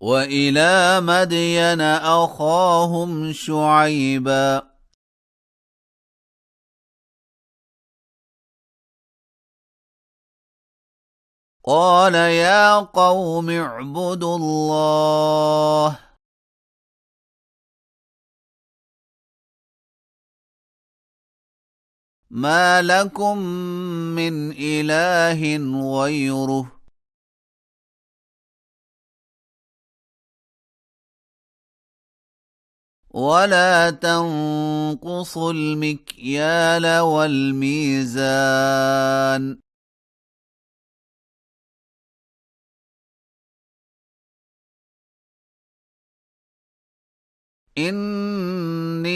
وإلى مدين أخاهم شعيبا قال يا قوم اعبدوا الله ما لكم من إله غيره ولا تنقصوا المكيال والميزان إني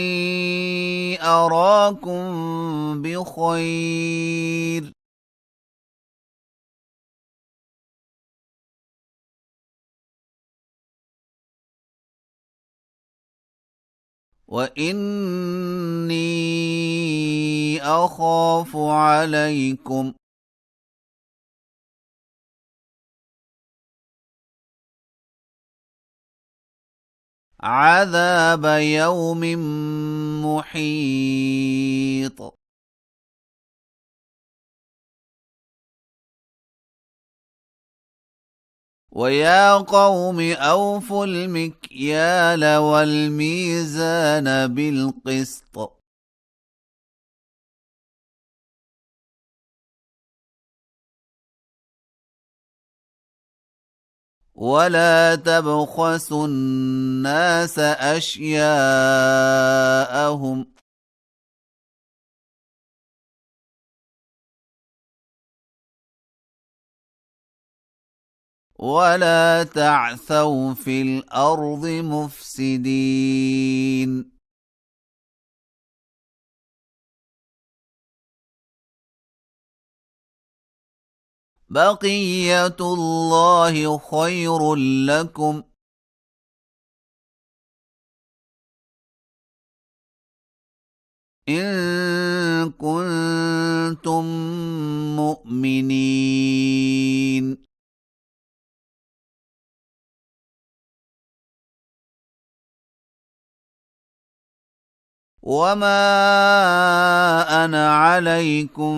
أراكم بخير وإني أخاف عليكم عذاب يوم محيط ويا قوم أوفوا المكيال والميزان بالقسط ولا تبخسوا الناس أشياءهم ولا تعثوا في الأرض مفسدين بقية الله خير لكم إن كنتم مؤمنين وما أنا عليكم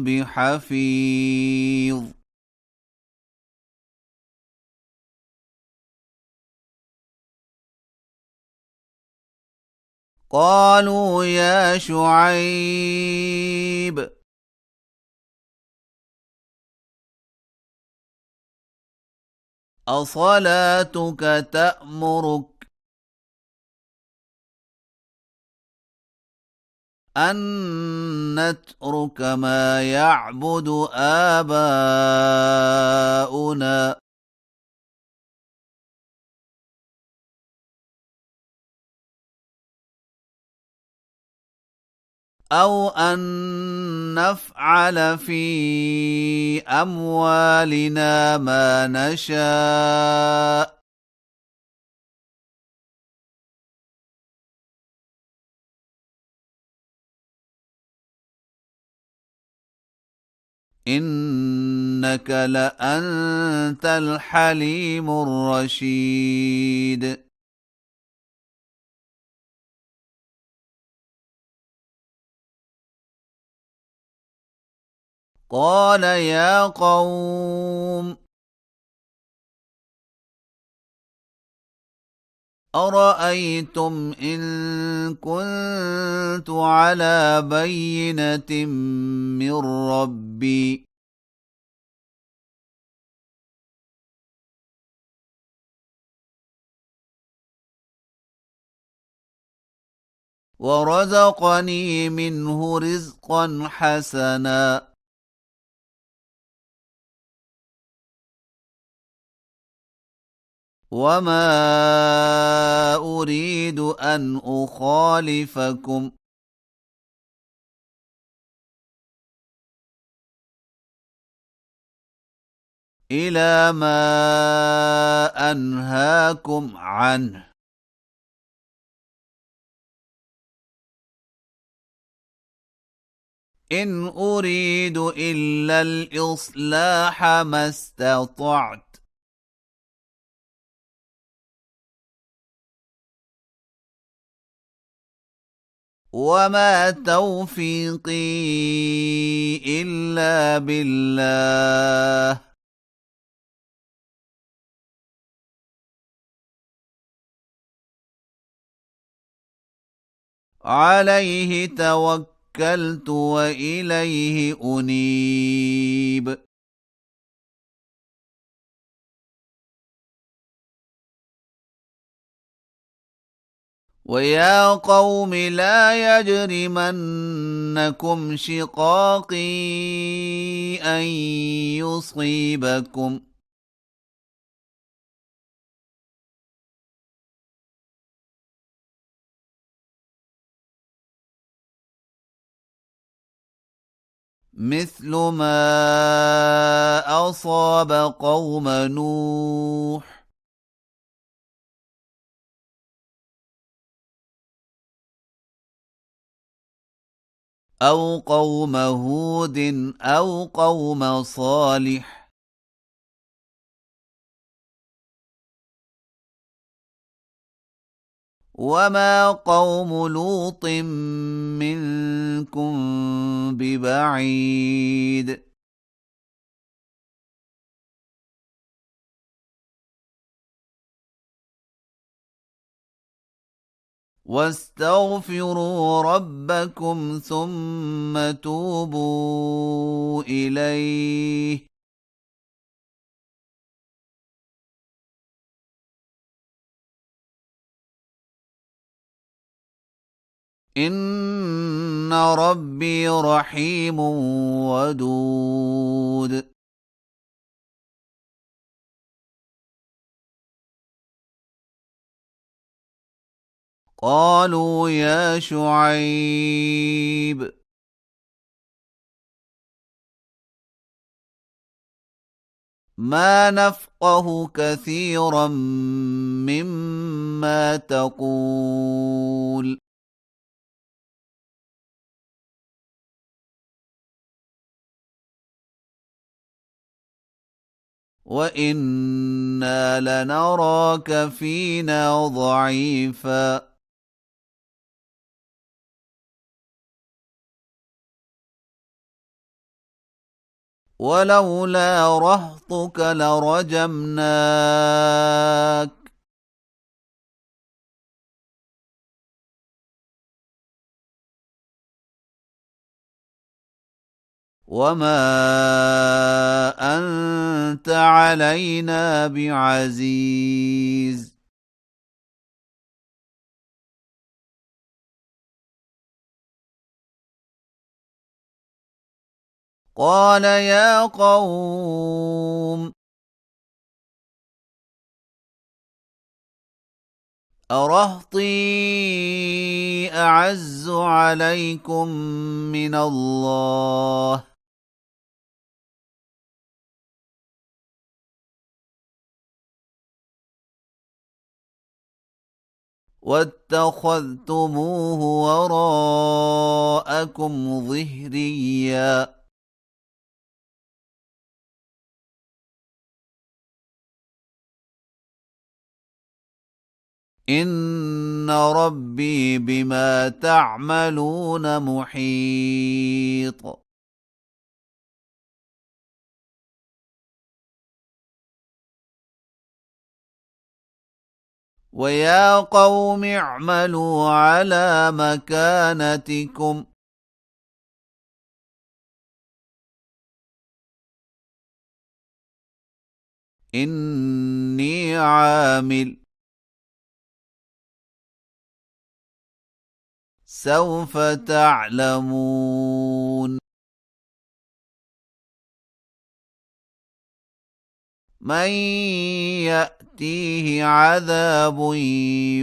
بحفيظ قالوا يا شعيب أصلاتك تأمرك أن نترك ما يعبد آباؤنا أو أن نفعل في أموالنا ما نشاء إنك لأنت الحليم الرشيد قال يا قوم أرأيتم إن كنت على بينة من ربي ورزقني منه رزقا حسنا وما أريد أن أخالفكم إلى ما أنهاكم عنه إن أريد إلا الإصلاح ما استطعت وما توفيقي إلا بالله عليه توكلت وإليه أنيب ويا قوم لا يجرمنكم شقاقي أن يصيبكم مثل ما أصاب قوم نوح أو قوم هود أو قوم صالح وما قوم لوط منكم ببعيد واستغفروا ربكم ثم توبوا إليه إن ربي رحيم ودود قالوا يا شعيب ما نفقه كثيرا مما تقول وإنا لنراك فينا ضعيفا ولولا رهطك لرجمناك وما أنت علينا بعزيز قال يا قوم أرهطي أعز عليكم من الله واتخذتموه وراءكم ظهريا إن ربي بما تعملون محيط ويا قوم اعملوا على مكانتكم إني عامل سوف تعلمون من يأتيه عذاب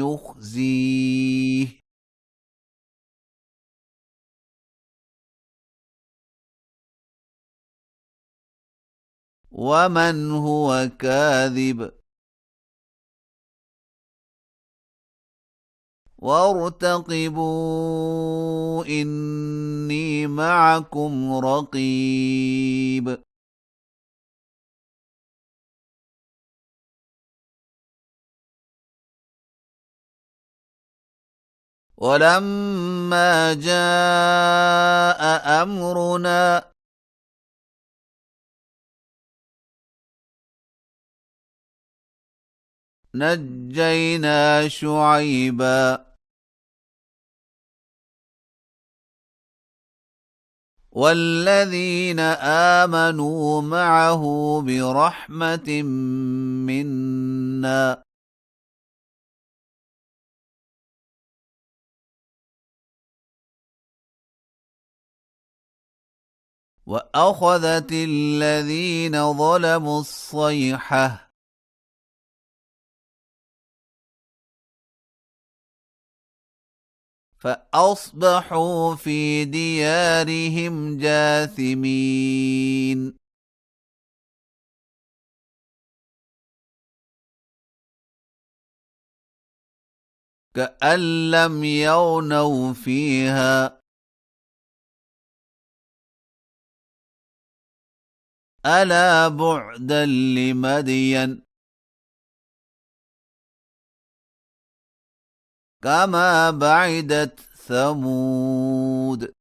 يخزيه ومن هو كاذب وارتقبوا إني معكم رقيب ولما جاء أمرنا نجينا شعيبا والذين آمنوا معه برحمة منا وأخذت الذين ظلموا الصيحة فأصبحوا في ديارهم جاثمين كأن لم يغنوا فيها ألا بعدا لمدين كما بعدت ثمود